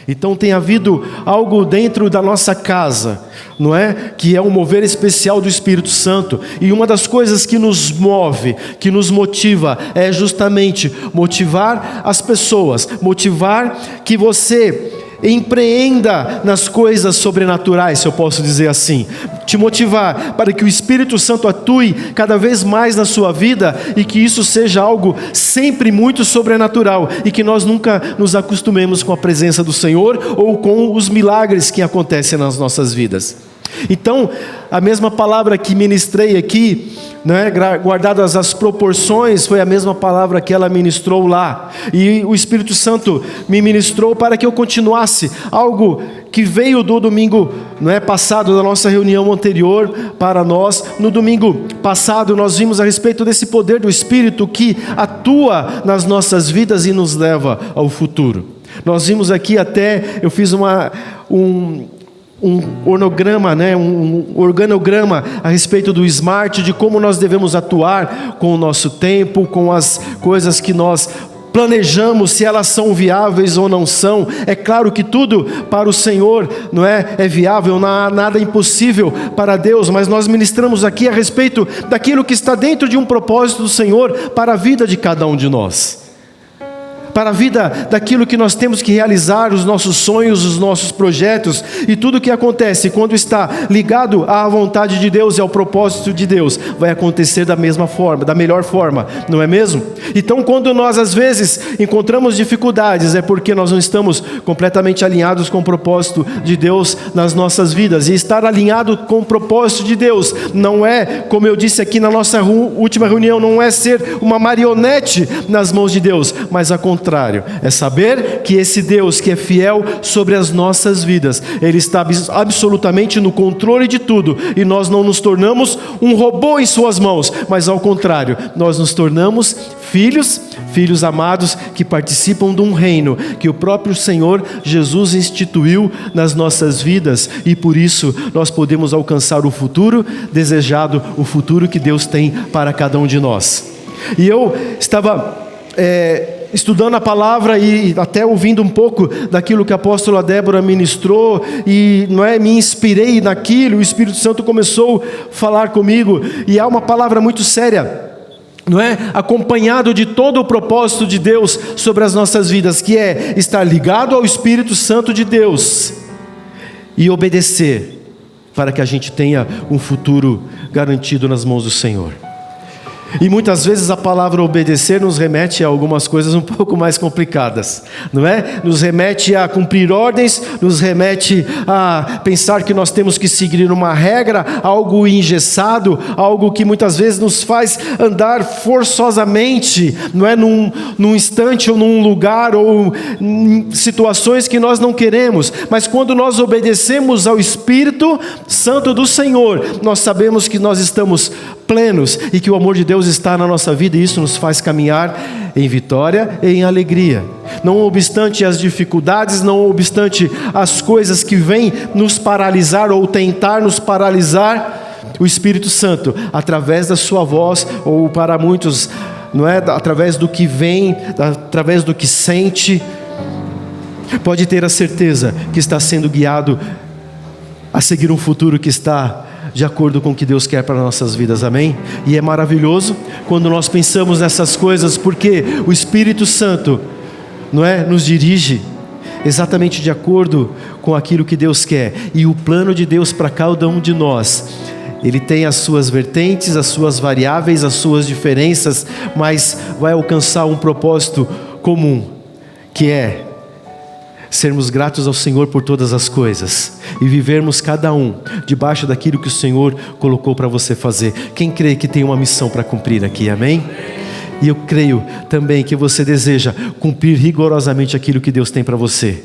Então tem havido algo dentro da nossa casa, não é? Que é um mover especial do Espírito Santo. E uma das coisas que nos move, que nos motiva, é justamente motivar as pessoas, motivar que você empreenda nas coisas sobrenaturais, se eu posso dizer assim. Te motivar para que o Espírito Santo atue cada vez mais na sua vida e que isso seja algo sempre muito sobrenatural e que nós nunca nos acostumemos com a presença do Senhor ou com os milagres que acontecem nas nossas vidas. Então, a mesma palavra que ministrei aqui, né, guardadas as proporções, foi a mesma palavra que ela ministrou lá. E o Espírito Santo me ministrou para que eu continuasse algo que veio do domingo, não é, passado, da nossa reunião anterior para nós. No domingo passado nós vimos a respeito desse poder do Espírito que atua nas nossas vidas e nos leva ao futuro. Nós vimos aqui até, eu fiz um organograma, né? um organograma a respeito do SMART, de como nós devemos atuar com o nosso tempo, com as coisas que nós planejamos, se elas são viáveis ou não são. É claro que tudo para o Senhor não é viável, não há nada impossível para Deus, mas nós ministramos aqui a respeito daquilo que está dentro de um propósito do Senhor para a vida de cada um de nós, para a vida daquilo que nós temos que realizar, os nossos sonhos, os nossos projetos, e tudo que acontece quando está ligado à vontade de Deus e ao propósito de Deus, vai acontecer da mesma forma, da melhor forma, não é mesmo? Então, quando nós às vezes encontramos dificuldades, é porque nós não estamos completamente alinhados com o propósito de Deus nas nossas vidas. E estar alinhado com o propósito de Deus não é, como eu disse aqui na nossa última reunião, não é ser uma marionete nas mãos de Deus, mas a contrário, é saber que esse Deus que é fiel sobre as nossas vidas, Ele está absolutamente no controle de tudo, e nós não nos tornamos um robô em suas mãos, mas ao contrário, nós nos tornamos filhos amados, que participam de um reino que o próprio Senhor Jesus instituiu nas nossas vidas, e por isso nós podemos alcançar o futuro desejado, o futuro que Deus tem para cada um de nós. E eu estava estudando a palavra e até ouvindo um pouco daquilo que a apóstola Débora ministrou, e me inspirei naquilo. O Espírito Santo começou a falar comigo, e há uma palavra muito séria, acompanhado de todo o propósito de Deus sobre as nossas vidas, que é estar ligado ao Espírito Santo de Deus e obedecer, para que a gente tenha um futuro garantido nas mãos do Senhor. E muitas vezes a palavra obedecer nos remete a algumas coisas um pouco mais complicadas, não é? Nos remete a cumprir ordens, nos remete a pensar que nós temos que seguir uma regra, algo engessado, algo que muitas vezes nos faz andar forçosamente, não é? Num instante ou num lugar ou em situações que nós não queremos. Mas quando nós obedecemos ao Espírito Santo do Senhor, nós sabemos que nós estamos plenos e que o amor de Deus está na nossa vida, e isso nos faz caminhar em vitória e em alegria. Não obstante as dificuldades, não obstante as coisas que vêm nos paralisar ou tentar nos paralisar, o Espírito Santo, através da sua voz, ou para muitos, através do que vem, através do que sente, pode ter a certeza que está sendo guiado a seguir um futuro que está de acordo com o que Deus quer para nossas vidas, amém? E é maravilhoso quando nós pensamos nessas coisas, porque o Espírito Santo, nos dirige exatamente de acordo com aquilo que Deus quer, e o plano de Deus para cada um de nós, Ele tem as suas vertentes, as suas variáveis, as suas diferenças, mas vai alcançar um propósito comum, que é sermos gratos ao Senhor por todas as coisas e vivermos cada um debaixo daquilo que o Senhor colocou para você fazer. Quem crê que tem uma missão para cumprir aqui, amém? E eu creio também que você deseja cumprir rigorosamente aquilo que Deus tem para você.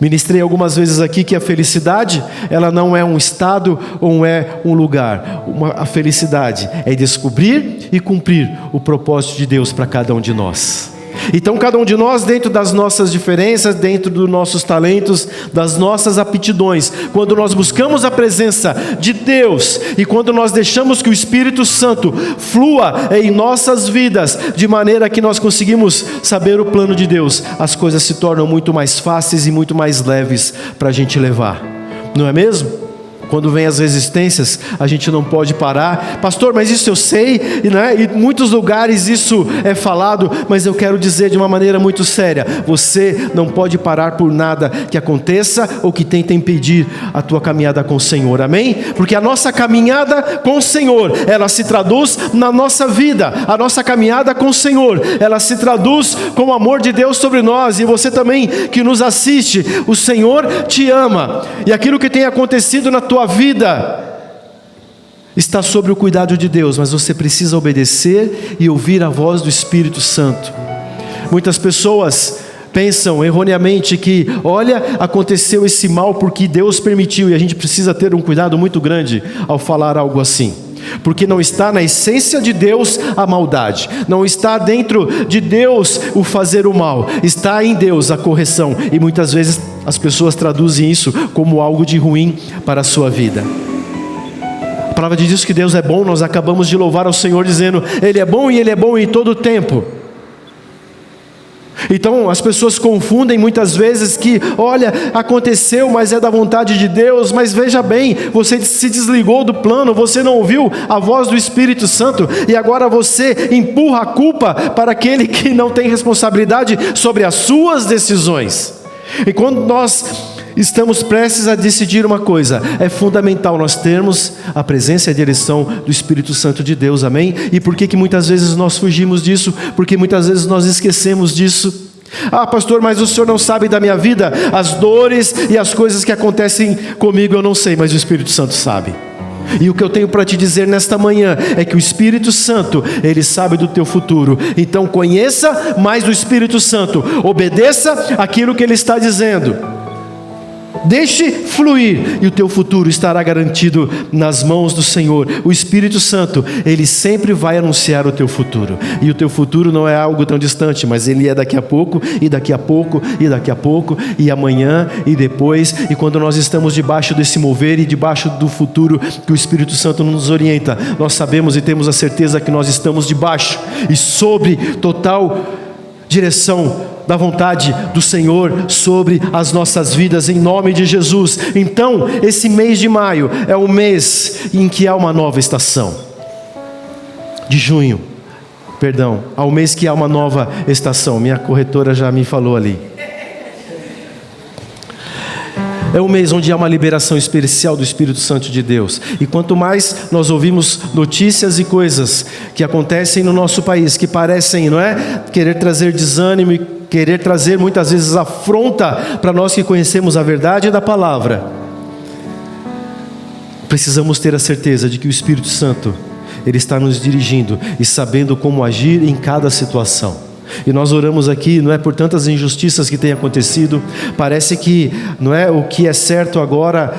Ministrei algumas vezes aqui que a felicidade, ela não é um estado ou é um lugar. A felicidade é descobrir e cumprir o propósito de Deus para cada um de nós. Então cada um de nós, dentro das nossas diferenças, dentro dos nossos talentos, das nossas aptidões, quando nós buscamos a presença de Deus e quando nós deixamos que o Espírito Santo flua em nossas vidas, de maneira que nós conseguimos saber o plano de Deus, as coisas se tornam muito mais fáceis e muito mais leves para a gente levar, não é mesmo? Quando vem as resistências, a gente não pode parar. Pastor, mas isso eu sei, né? E em muitos lugares isso é falado, mas eu quero dizer de uma maneira muito séria: você não pode parar por nada que aconteça ou que tenta impedir a tua caminhada com o Senhor, amém? Porque a nossa caminhada com o Senhor, ela se traduz na nossa vida. A nossa caminhada com o Senhor, ela se traduz com o amor de Deus sobre nós. E você também que nos assiste, o Senhor te ama, e aquilo que tem acontecido na tua vida está sob o cuidado de Deus, mas você precisa obedecer e ouvir a voz do Espírito Santo. Muitas pessoas pensam erroneamente que, olha, aconteceu esse mal porque Deus permitiu, e a gente precisa ter um cuidado muito grande ao falar algo assim, porque não está na essência de Deus a maldade, não está dentro de Deus o fazer o mal, está em Deus a correção, e muitas vezes as pessoas traduzem isso como algo de ruim para a sua vida. A palavra de Deus que Deus é bom, nós acabamos de louvar ao Senhor dizendo, Ele é bom e Ele é bom em todo o tempo. Então as pessoas confundem muitas vezes que, olha, aconteceu, mas é da vontade de Deus. Mas veja bem, você se desligou do plano, você não ouviu a voz do Espírito Santo, e agora você empurra a culpa para aquele que não tem responsabilidade sobre as suas decisões. E quando nós estamos prestes a decidir uma coisa, é fundamental nós termos a presença e a direção do Espírito Santo de Deus, amém? E por que muitas vezes nós fugimos disso? Porque muitas vezes nós esquecemos disso. Ah, pastor, mas o senhor não sabe da minha vida, as dores e as coisas que acontecem comigo eu não sei, mas o Espírito Santo sabe. E o que eu tenho para te dizer nesta manhã é que o Espírito Santo, Ele sabe do teu futuro. Então conheça mais do Espírito Santo, obedeça aquilo que Ele está dizendo, deixe fluir, e o teu futuro estará garantido nas mãos do Senhor. O Espírito Santo, Ele sempre vai anunciar o teu futuro, e o teu futuro não é algo tão distante, mas ele é daqui a pouco, e daqui a pouco, e daqui a pouco, e amanhã, e depois. E quando nós estamos debaixo desse mover e debaixo do futuro que o Espírito Santo nos orienta, nós sabemos e temos a certeza que nós estamos debaixo e sobre total direção da vontade do Senhor sobre as nossas vidas, em nome de Jesus. Então, esse mês de maio é o mês em que há uma nova estação. De junho, perdão, ao mês que há uma nova estação. Minha corretora já me falou ali. É um mês onde há uma liberação especial do Espírito Santo de Deus. E quanto mais nós ouvimos notícias e coisas que acontecem no nosso país, que parecem, não é, querer trazer desânimo e querer trazer muitas vezes afronta para nós que conhecemos a verdade da palavra, precisamos ter a certeza de que o Espírito Santo, Ele está nos dirigindo e sabendo como agir em cada situação. E nós oramos aqui, não é, por tantas injustiças que têm acontecido. Parece que, não é, o que é certo agora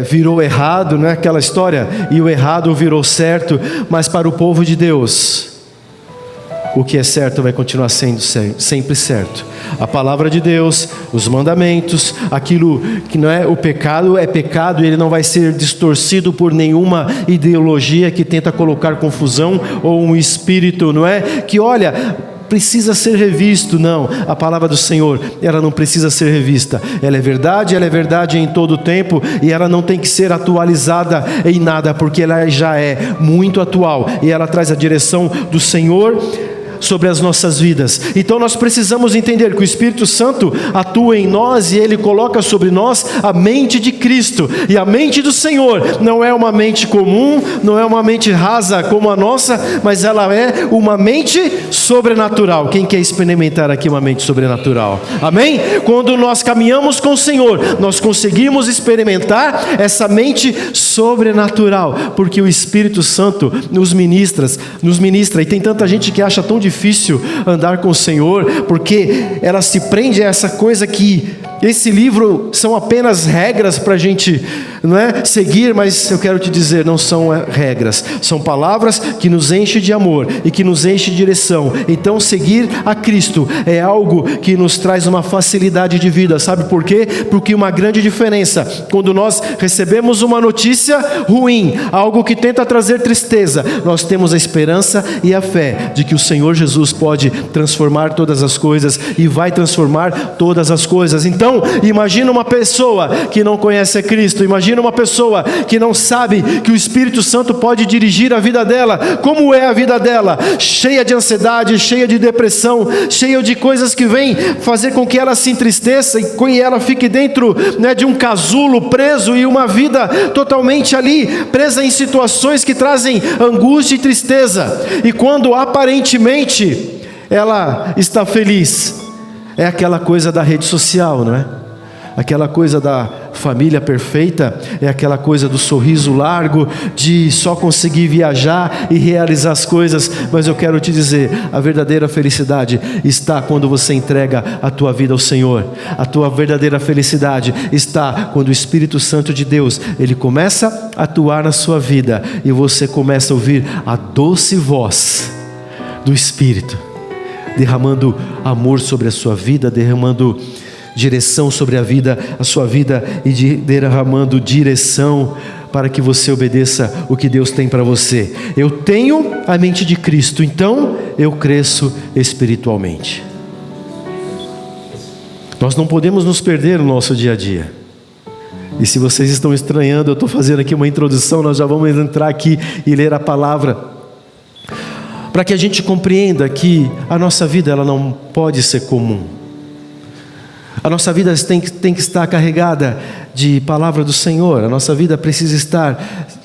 virou errado, não é aquela história, e o errado virou certo. Mas para o povo de Deus, o que é certo vai continuar sendo sempre certo. A palavra de Deus, os mandamentos, aquilo que não é, o pecado é pecado, e ele não vai ser distorcido por nenhuma ideologia que tenta colocar confusão, ou um espírito, não é, que olha, precisa ser revisto. Não, a palavra do Senhor, ela não precisa ser revista. Ela é verdade em todo o tempo, e ela não tem que ser atualizada em nada, porque ela já é muito atual, e ela traz a direção do Senhor sobre as nossas vidas. Então nós precisamos entender que o Espírito Santo atua em nós, e Ele coloca sobre nós a mente de Cristo. E a mente do Senhor não é uma mente comum, não é uma mente rasa como a nossa, mas ela é uma mente sobrenatural. Quem quer experimentar aqui uma mente sobrenatural? Amém? Quando nós caminhamos com o Senhor, nós conseguimos experimentar essa mente sobrenatural, porque o Espírito Santo nos ministra. E tem tanta gente que acha tão difícil andar com o Senhor, porque ela se prende a essa coisa que esse livro são apenas regras para a gente, não é, seguir, mas eu quero te dizer, não são regras, são palavras que nos enchem de amor e que nos enchem de direção. Então seguir a Cristo é algo que nos traz uma facilidade de vida, sabe por quê? Porque uma grande diferença, quando nós recebemos uma notícia ruim, algo que tenta trazer tristeza, nós temos a esperança e a fé de que o Senhor Jesus pode transformar todas as coisas e vai transformar todas as coisas. Então imagina uma pessoa que não conhece a Cristo, imagina uma pessoa que não sabe que o Espírito Santo pode dirigir a vida dela. Como é a vida dela? Cheia de ansiedade, cheia de depressão, cheia de coisas que vêm fazer com que ela se entristeça e que ela fique dentro, né, de um casulo, preso, e uma vida totalmente ali, presa em situações que trazem angústia e tristeza. E quando aparentemente ela está feliz, é aquela coisa da rede social, não é? Aquela coisa da família perfeita, é aquela coisa do sorriso largo, de só conseguir viajar e realizar as coisas. Mas eu quero te dizer, a verdadeira felicidade está quando você entrega a tua vida ao Senhor. A tua verdadeira felicidade está quando o Espírito Santo de Deus, ele começa a atuar na sua vida e você começa a ouvir a doce voz do Espírito, derramando amor sobre a sua vida, derramando direção sobre a sua vida e derramando direção para que você obedeça o que Deus tem para você. Eu tenho a mente de Cristo, então eu cresço espiritualmente. Nós não podemos nos perder no nosso dia a dia. E se vocês estão estranhando, eu estou fazendo aqui uma introdução, nós já vamos entrar aqui e ler a palavra, para que a gente compreenda que a nossa vida ela não pode ser comum. A nossa vida tem que estar carregada de palavra do Senhor. A nossa vida precisa estar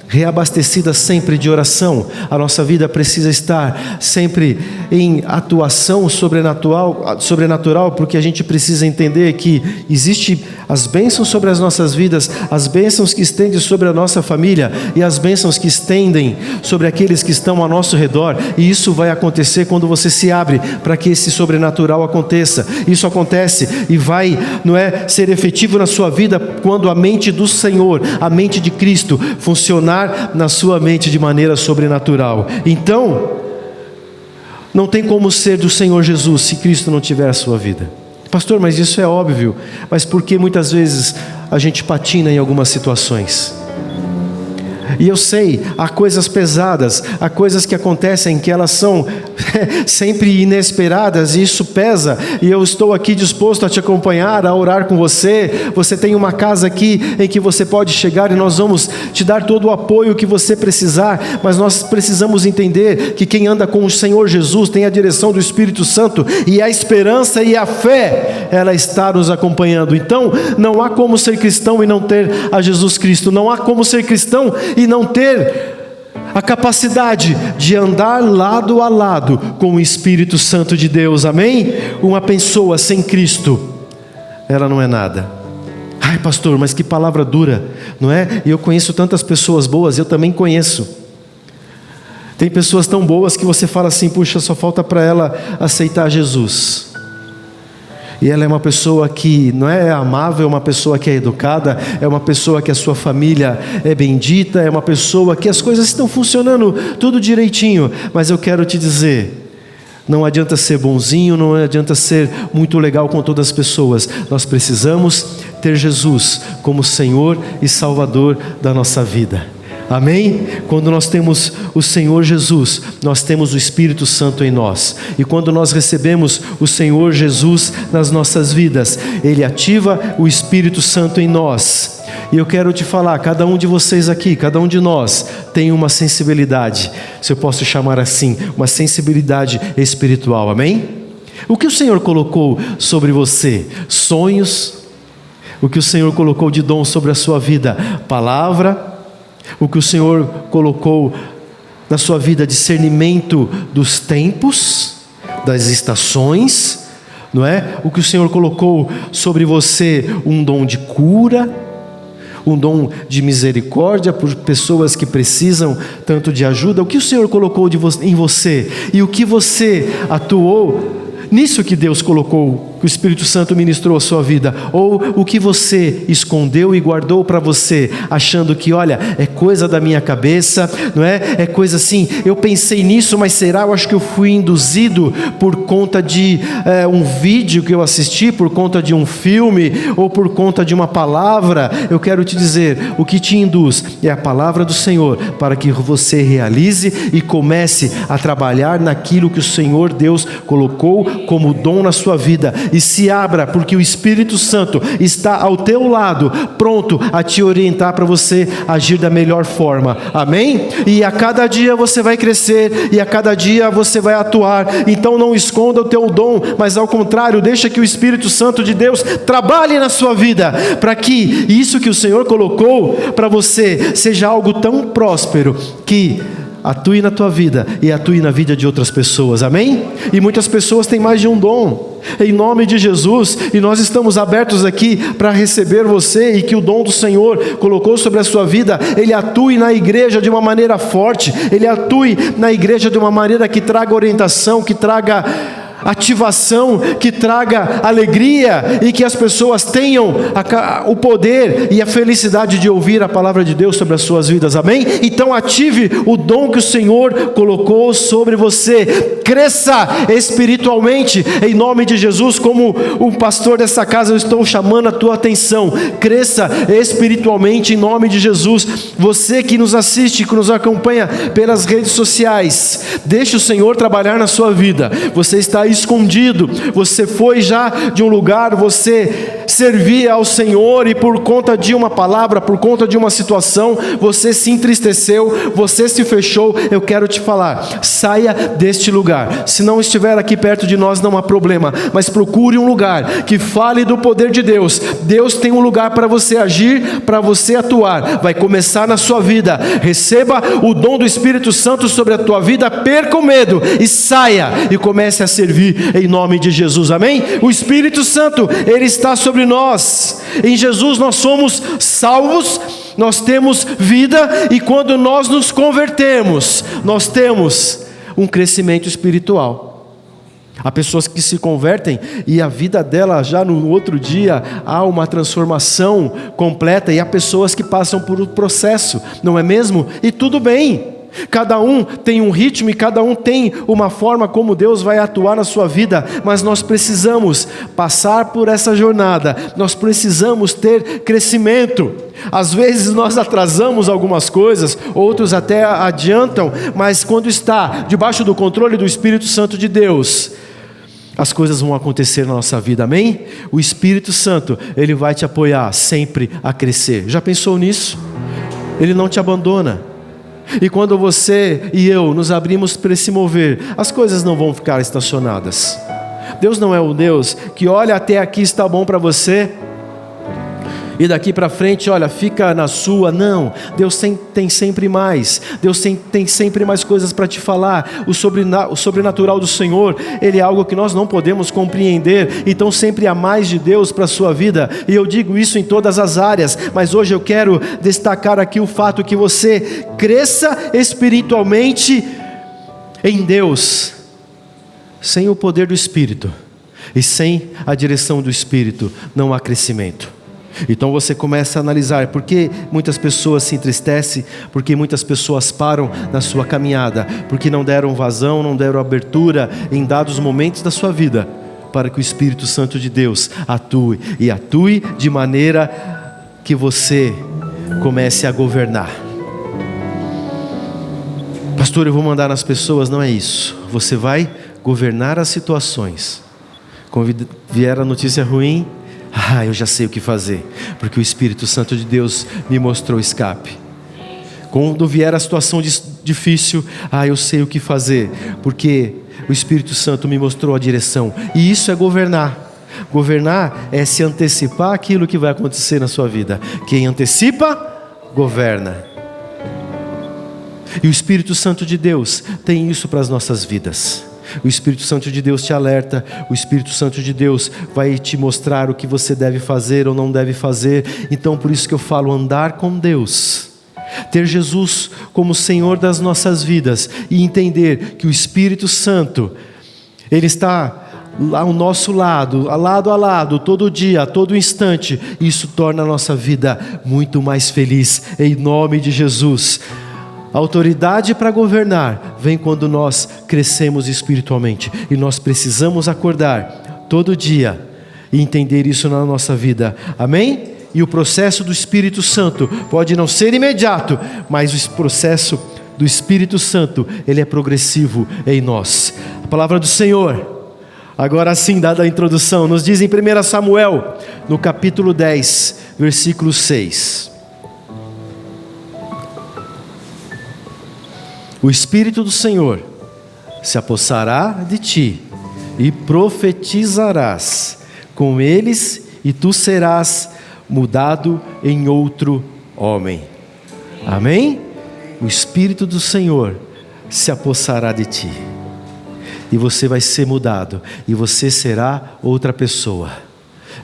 reabastecida sempre de oração. A nossa vida precisa estar sempre em atuação sobrenatural, porque a gente precisa entender que existe as bênçãos sobre as nossas vidas, as bênçãos que estendem sobre a nossa família e as bênçãos que estendem sobre aqueles que estão ao nosso redor. E isso vai acontecer quando você se abre para que esse sobrenatural aconteça. Isso acontece e vai, não é, ser efetivo na sua vida quando a mente do Senhor, a mente de Cristo funcionar na sua mente de maneira sobrenatural. Então, não tem como ser do Senhor Jesus se Cristo não tiver a sua vida. Pastor, mas isso é óbvio. Mas por que muitas vezes a gente patina em algumas situações? E eu sei, há coisas pesadas, há coisas que acontecem que elas são sempre inesperadas, e isso pesa, e eu estou aqui disposto a te acompanhar, a orar com você. Você tem uma casa aqui em que você pode chegar e nós vamos te dar todo o apoio que você precisar, mas nós precisamos entender que quem anda com o Senhor Jesus tem a direção do Espírito Santo, e a esperança e a fé, ela está nos acompanhando. Então, não há como ser cristão e não ter a Jesus Cristo, não há como ser cristão e não ter a capacidade de andar lado a lado com o Espírito Santo de Deus, amém? Uma pessoa sem Cristo, ela não é nada. Ai pastor, mas que palavra dura, não é? E eu conheço tantas pessoas boas, eu também conheço. Tem pessoas tão boas que você fala assim, puxa, só falta para ela aceitar Jesus. E ela é uma pessoa que não é amável, é uma pessoa que é educada, é uma pessoa que a sua família é bendita, é uma pessoa que as coisas estão funcionando tudo direitinho. Mas eu quero te dizer, não adianta ser bonzinho, não adianta ser muito legal com todas as pessoas. Nós precisamos ter Jesus como Senhor e Salvador da nossa vida. Amém? Quando nós temos o Senhor Jesus, nós temos o Espírito Santo em nós. E quando nós recebemos o Senhor Jesus nas nossas vidas, Ele ativa o Espírito Santo em nós. E eu quero te falar, cada um de vocês aqui, cada um de nós tem uma sensibilidade, se eu posso chamar assim, uma sensibilidade espiritual, amém? O que o Senhor colocou sobre você? Sonhos. O que o Senhor colocou de dom sobre a sua vida? Palavra. O que o Senhor colocou na sua vida, discernimento dos tempos, das estações, não é? O que o Senhor colocou sobre você, um dom de cura, um dom de misericórdia por pessoas que precisam tanto de ajuda. O que o Senhor colocou em você e o que você atuou nisso que Deus colocou que o Espírito Santo ministrou a sua vida, ou o que você escondeu e guardou para você, achando que, olha, é coisa da minha cabeça, não é? É coisa assim, eu pensei nisso, mas será? Eu acho que eu fui induzido por conta de um vídeo que eu assisti, por conta de um filme, ou por conta de uma palavra. Eu quero te dizer, o que te induz é a palavra do Senhor, para que você realize e comece a trabalhar naquilo que o Senhor Deus colocou como dom na sua vida, e se abra, porque o Espírito Santo está ao teu lado, pronto a te orientar para você agir da melhor forma, amém? E a cada dia você vai crescer, e a cada dia você vai atuar. Então não esconda o teu dom, mas ao contrário, deixa que o Espírito Santo de Deus trabalhe na sua vida, para que isso que o Senhor colocou para você seja algo tão próspero, que atue na tua vida e atue na vida de outras pessoas, amém? E muitas pessoas têm mais de um dom, em nome de Jesus, e nós estamos abertos aqui para receber você, e que o dom do Senhor colocou sobre a sua vida, ele atue na igreja de uma maneira forte, ele atue na igreja de uma maneira que traga orientação, que traga ativação, que traga alegria, e que as pessoas tenham o poder e a felicidade de ouvir a palavra de Deus sobre as suas vidas, amém? Então ative o dom que o Senhor colocou sobre você, cresça espiritualmente, em nome de Jesus. Como o pastor dessa casa, eu estou chamando a tua atenção, cresça espiritualmente em nome de Jesus. Você que nos assiste, que nos acompanha pelas redes sociais, deixe o Senhor trabalhar na sua vida. Você está escondido, você foi já de um lugar, você servia ao Senhor, e por conta de uma palavra, por conta de uma situação, você se entristeceu, você se fechou. Eu quero te falar, saia deste lugar. Se não estiver aqui perto de nós, não há problema, mas procure um lugar que fale do poder de Deus. Deus tem um lugar para você agir, para você atuar. Vai começar na sua vida. Receba o dom do Espírito Santo sobre a tua vida, perca o medo e saia e comece a servir em nome de Jesus, amém? O Espírito Santo, ele está sobre nós. Em Jesus nós somos salvos, nós temos vida, e quando nós nos convertemos, nós temos um crescimento espiritual. Há pessoas que se convertem e a vida dela já no outro dia há uma transformação completa, e há pessoas que passam por um processo, não é mesmo? E tudo bem. Cada um tem um ritmo e cada um tem uma forma como Deus vai atuar na sua vida, mas nós precisamos passar por essa jornada, nós precisamos ter crescimento. Às vezes nós atrasamos algumas coisas, outros até adiantam, mas quando está debaixo do controle do Espírito Santo de Deus, as coisas vão acontecer na nossa vida, amém? O Espírito Santo, ele vai te apoiar sempre a crescer. Já pensou nisso? Ele não te abandona. E quando você e eu nos abrimos para se mover, as coisas não vão ficar estacionadas. Deus não é o Deus que olha, até aqui está bom para você, e daqui para frente, olha, fica na sua. Não, Deus tem sempre mais. Deus tem sempre mais coisas para te falar. O sobrenatural do Senhor, ele é algo que nós não podemos compreender. Então sempre há mais de Deus para a sua vida, e eu digo isso em todas as áreas. Mas hoje eu quero destacar aqui o fato que você cresça espiritualmente em Deus. Sem o poder do Espírito e sem a direção do Espírito, não há crescimento. Então você começa a analisar por que muitas pessoas se entristecem, porque muitas pessoas param na sua caminhada, porque não deram vazão, não deram abertura em dados momentos da sua vida, para que o Espírito Santo de Deus atue, e atue de maneira que você comece a governar. Pastor, eu vou mandar nas pessoas. Não é isso. Você vai governar as situações. Quando vier a notícia ruim, eu já sei o que fazer, porque o Espírito Santo de Deus me mostrou escape. Quando vier a situação difícil, eu sei o que fazer, porque o Espírito Santo me mostrou a direção. E isso é governar. Governar é se antecipar aquilo que vai acontecer na sua vida. Quem antecipa, governa. E o Espírito Santo de Deus tem isso para as nossas vidas. O Espírito Santo de Deus te alerta, o Espírito Santo de Deus vai te mostrar o que você deve fazer ou não deve fazer. Então por isso que eu falo, andar com Deus, ter Jesus como Senhor das nossas vidas, e entender que o Espírito Santo, Ele está ao nosso lado, lado a lado, todo dia, todo instante, isso torna a nossa vida muito mais feliz, em nome de Jesus. A autoridade para governar vem quando nós crescemos espiritualmente, e nós precisamos acordar todo dia e entender isso na nossa vida, amém? E o processo do Espírito Santo pode não ser imediato, mas o processo do Espírito Santo, ele é progressivo em nós. A palavra do Senhor, agora sim, dada a introdução, nos diz em 1 Samuel, no capítulo 10, versículo 6. O Espírito do Senhor se apossará de ti, e profetizarás com eles, e tu serás mudado em outro homem. Amém? O Espírito do Senhor se apossará de ti, e você vai ser mudado, e você será outra pessoa,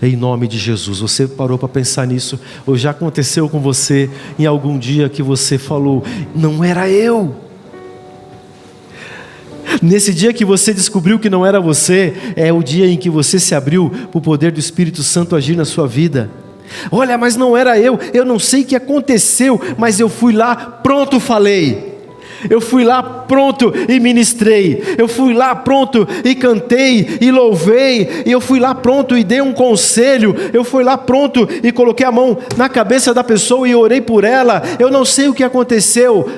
em nome de Jesus. Você parou para pensar nisso? Ou já aconteceu com você em algum dia que você falou, não era eu? Nesse dia que você descobriu que não era você, é o dia em que você se abriu para o poder do Espírito Santo agir na sua vida. Olha, mas não era eu não sei o que aconteceu, mas eu fui lá, pronto, falei. Eu fui lá pronto e ministrei. Eu fui lá pronto e cantei e louvei. E eu fui lá pronto e dei um conselho. Eu fui lá pronto e coloquei a mão na cabeça da pessoa e orei por ela. Eu não sei o que aconteceu.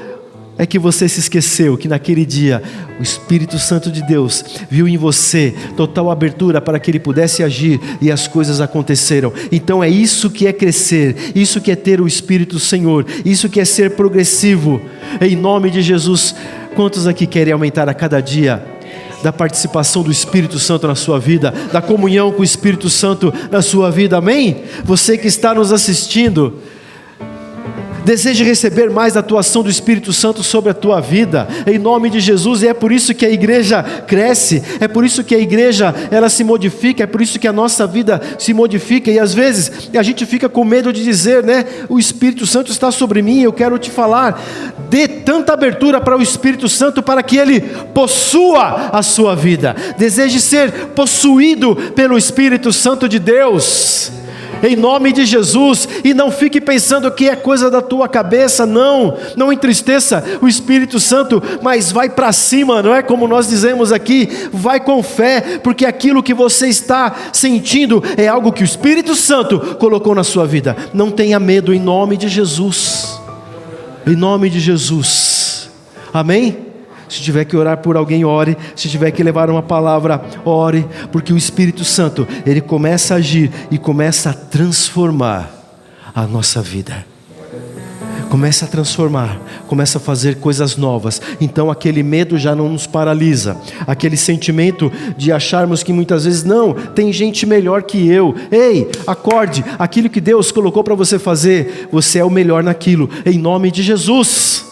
É que você se esqueceu que naquele dia o Espírito Santo de Deus viu em você total abertura para que Ele pudesse agir, e as coisas aconteceram. Então é isso que é crescer, isso que é ter o Espírito do Senhor, isso que é ser progressivo, em nome de Jesus. Quantos aqui querem aumentar a cada dia da participação do Espírito Santo na sua vida, da comunhão com o Espírito Santo na sua vida, amém? Você que está nos assistindo, deseja receber mais da atuação do Espírito Santo sobre a tua vida, em nome de Jesus. E é por isso que a igreja cresce, é por isso que a igreja ela se modifica, é por isso que a nossa vida se modifica. E às vezes a gente fica com medo de dizer, né? O Espírito Santo está sobre mim. Eu quero te falar, dê tanta abertura para o Espírito Santo para que ele possua a sua vida. Deseje ser possuído pelo Espírito Santo de Deus, em nome de Jesus. E não fique pensando que é coisa da tua cabeça, não entristeça o Espírito Santo, mas vai para cima, não é como nós dizemos aqui, vai com fé, porque aquilo que você está sentindo é algo que o Espírito Santo colocou na sua vida. Não tenha medo, em nome de Jesus, em nome de Jesus, amém? Se tiver que orar por alguém, ore. Se tiver que levar uma palavra, ore. Porque o Espírito Santo, ele começa a agir e começa a transformar a nossa vida. Começa a transformar, começa a fazer coisas novas. Então aquele medo já não nos paralisa. Aquele sentimento de acharmos que muitas vezes, não, tem gente melhor que eu. Ei, acorde, aquilo que Deus colocou para você fazer, você é o melhor naquilo, em nome de Jesus.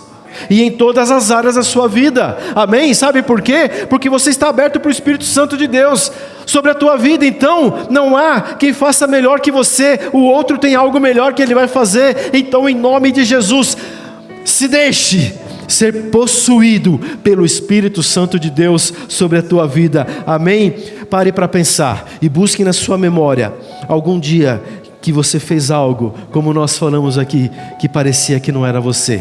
E em todas as áreas da sua vida, amém? Sabe por quê? Porque você está aberto para o Espírito Santo de Deus sobre a tua vida. Então não há quem faça melhor que você. O outro tem algo melhor que ele vai fazer. Então, em nome de Jesus, se deixe ser possuído pelo Espírito Santo de Deus sobre a tua vida, amém? Pare para pensar e busque na sua memória algum dia que você fez algo, como nós falamos aqui, que parecia que não era você.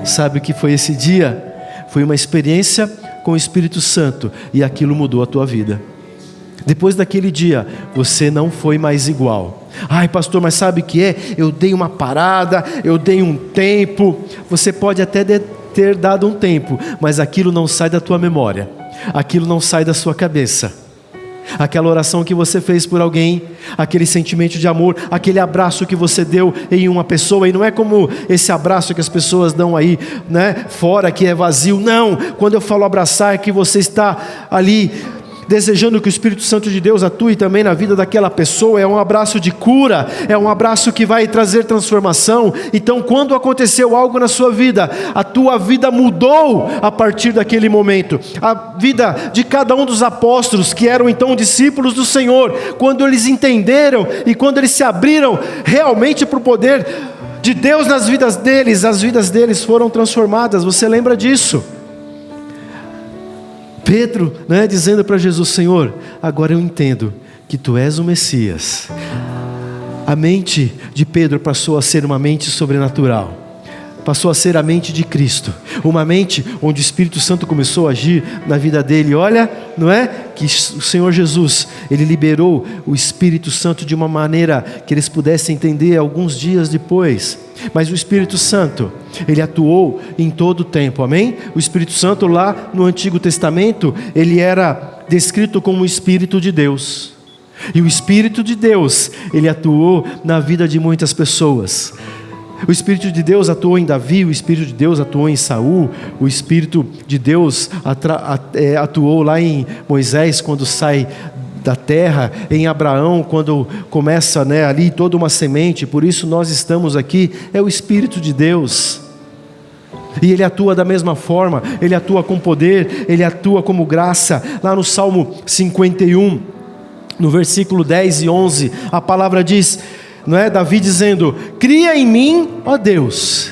Sabe o que foi esse dia? Foi uma experiência com o Espírito Santo, e aquilo mudou a tua vida. Depois daquele dia, você não foi mais igual. Ai, pastor, mas sabe o que é? Eu dei uma parada, eu dei um tempo. Você pode até ter dado um tempo, mas aquilo não sai da tua memória, aquilo não sai da sua cabeça. Aquela oração que você fez por alguém, aquele sentimento de amor, aquele abraço que você deu em uma pessoa, e não é como esse abraço que as pessoas dão aí, né, fora, que é vazio. Não, quando eu falo abraçar, é que você está ali desejando que o Espírito Santo de Deus atue também na vida daquela pessoa. É um abraço de cura, é um abraço que vai trazer transformação. Então, quando aconteceu algo na sua vida, a tua vida mudou a partir daquele momento. A vida de cada um dos apóstolos, que eram então discípulos do Senhor, quando eles entenderam e quando eles se abriram realmente para o poder de Deus nas vidas deles, as vidas deles foram transformadas. Você lembra disso? Pedro, né, dizendo para Jesus: Senhor, agora eu entendo que Tu és o Messias. A mente de Pedro passou a ser uma mente sobrenatural, passou a ser a mente de Cristo, uma mente onde o Espírito Santo começou a agir na vida dele. Olha, não é? Que o Senhor Jesus, Ele liberou o Espírito Santo de uma maneira que eles pudessem entender alguns dias depois. Mas o Espírito Santo, Ele atuou em todo o tempo, amém? O Espírito Santo lá no Antigo Testamento, Ele era descrito como o Espírito de Deus. E o Espírito de Deus, Ele atuou na vida de muitas pessoas. O Espírito de Deus atuou em Davi, o Espírito de Deus atuou em Saul, o Espírito de Deus atuou lá em Moisés quando sai da terra, em Abraão quando começa, né, ali toda uma semente. Por isso nós estamos aqui, é o Espírito de Deus. E Ele atua da mesma forma, Ele atua com poder, Ele atua como graça. Lá no Salmo 51, no versículo 10 e 11, a palavra diz, não é? Davi dizendo: cria em mim, ó Deus,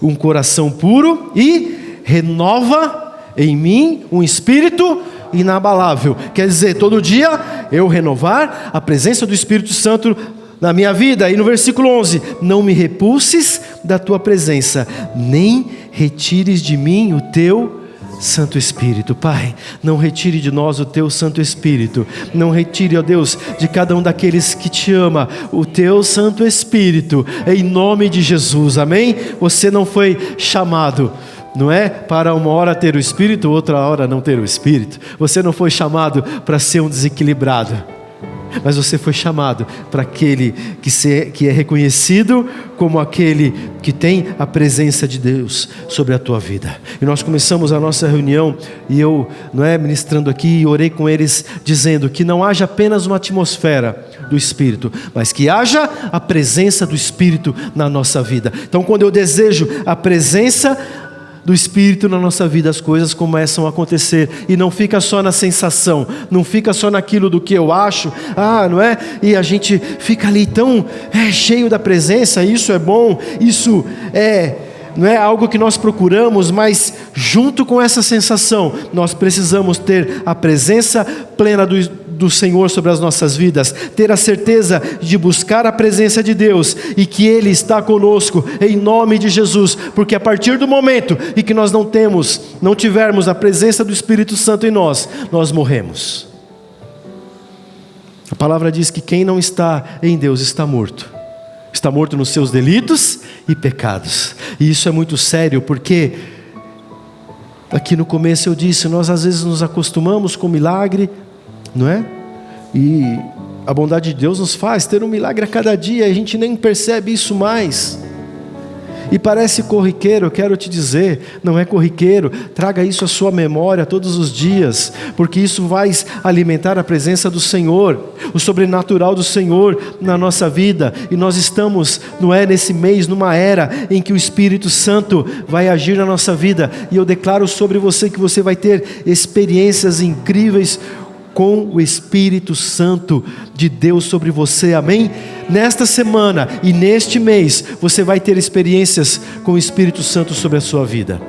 um coração puro e renova em mim um espírito inabalável. Quer dizer, todo dia eu renovar a presença do Espírito Santo na minha vida. E no versículo 11: não me repulses da tua presença, nem retires de mim o teu Santo Espírito. Pai, não retire de nós o Teu Santo Espírito. Não retire, ó Deus, de cada um daqueles que Te ama, o Teu Santo Espírito, em nome de Jesus, amém? Você não foi chamado, não é, para uma hora ter o Espírito, outra hora não ter o Espírito. Você não foi chamado para ser um desequilibrado, mas você foi chamado para aquele que é reconhecido como aquele que tem a presença de Deus sobre a tua vida. E nós começamos a nossa reunião, e eu, não é, ministrando aqui, e orei com eles, dizendo que não haja apenas uma atmosfera do Espírito, mas que haja a presença do Espírito na nossa vida. Então, quando eu desejo a presença do Espírito na nossa vida, as coisas começam a acontecer, e não fica só na sensação, não fica só naquilo do que eu acho, não é? E a gente fica ali tão cheio da presença. Isso é bom, isso não é algo que nós procuramos, mas junto com essa sensação, nós precisamos ter a presença plena do Senhor sobre as nossas vidas, ter a certeza de buscar a presença de Deus, e que Ele está conosco, em nome de Jesus, porque a partir do momento em que nós não tivermos a presença do Espírito Santo em nós, nós morremos. A palavra diz que quem não está em Deus está morto nos seus delitos e pecados. E isso é muito sério, porque aqui no começo eu disse, nós às vezes nos acostumamos com milagre, não é? E a bondade de Deus nos faz ter um milagre a cada dia, a gente nem percebe isso mais. E parece corriqueiro. Eu quero te dizer, não é corriqueiro. Traga isso à sua memória todos os dias, porque isso vai alimentar a presença do Senhor, o sobrenatural do Senhor na nossa vida. E nós estamos, não é, nesse mês, numa era em que o Espírito Santo vai agir na nossa vida, e eu declaro sobre você que você vai ter experiências incríveis com o Espírito Santo de Deus sobre você, amém? Nesta semana e neste mês, você vai ter experiências com o Espírito Santo sobre a sua vida.